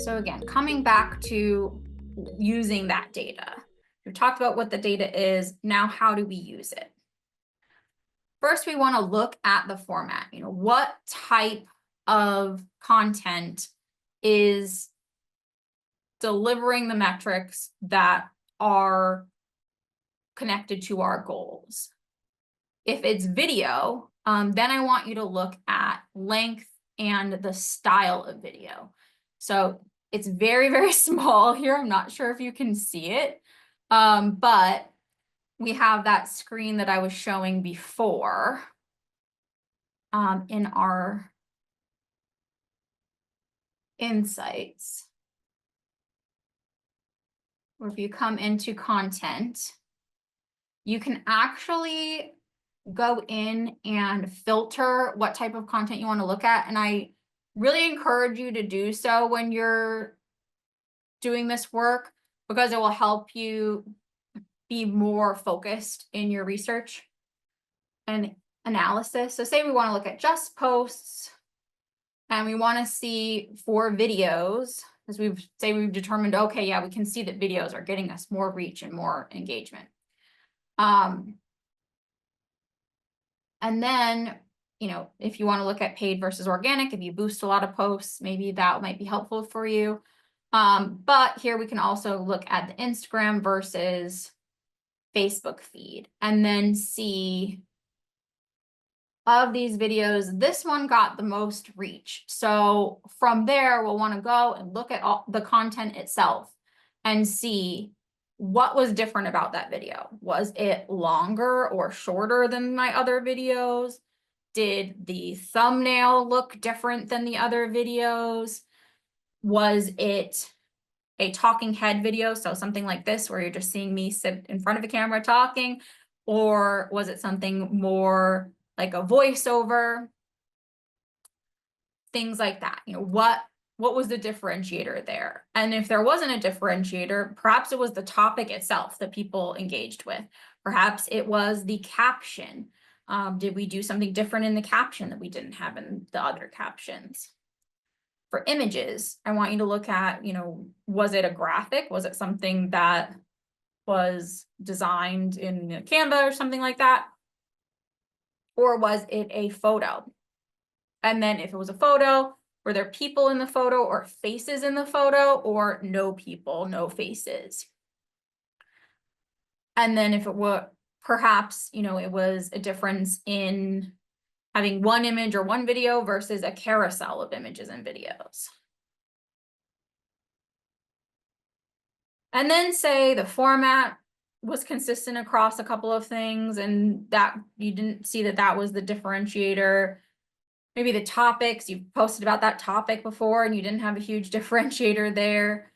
So again, coming back to using that data. We've talked about what the data is. Now, how do we use it? First, we want to look at the format. What type of content is delivering the metrics that are connected to our goals? If it's video, then I want you to look at length and the style of video. So it's very, very small here. I'm not sure if you can see it, but we have that screen that I was showing before in our insights. Or if you come into content, you can actually go in and filter what type of content you want to look at. And I really encourage you to do so when you're doing this work, because it will help you be more focused in your research and analysis. So say we want to look at just posts and we want to see for videos, because we've determined, okay, yeah, we can see that videos are getting us more reach and more engagement. And then, if you want to look at paid versus organic, if you boost a lot of posts, maybe that might be helpful for you. But here we can also look at the Instagram versus Facebook feed and then see of these videos, this one got the most reach. So from there, we'll want to go and look at all the content itself and see what was different about that video. Was it longer or shorter than my other videos? Did the thumbnail look different than the other videos? Was it a talking head video, so something like this where you're just seeing me sit in front of a camera talking? Or was it something more like a voiceover? Things like that. What was the differentiator there? And if there wasn't a differentiator, perhaps it was the topic itself that people engaged with. Perhaps it was the caption. Did we do something different in the caption that we didn't have in the other captions? For images, I want you to look at, was it a graphic? Was it something that was designed in Canva or something like that? Or was it a photo? And then if it was a photo, were there people in the photo or faces in the photo, or no people, no faces? And then if it were, perhaps, it was a difference in having one image or one video versus a carousel of images and videos. And then say the format was consistent across a couple of things and that you didn't see that was the differentiator. Maybe the topics, you've posted about that topic before and you didn't have a huge differentiator there.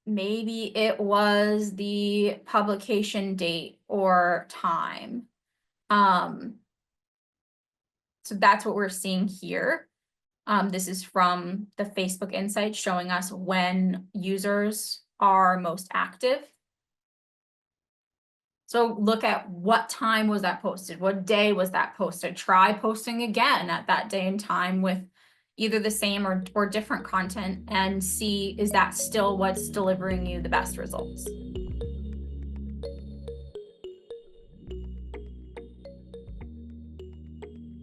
Maybe it was the publication date or time. So that's what we're seeing here. This is from the Facebook Insights showing us when users are most active. So look at what time was that posted? What day was that posted? Try posting again at that day and time with either the same or different content and see, is that still what's delivering you the best results?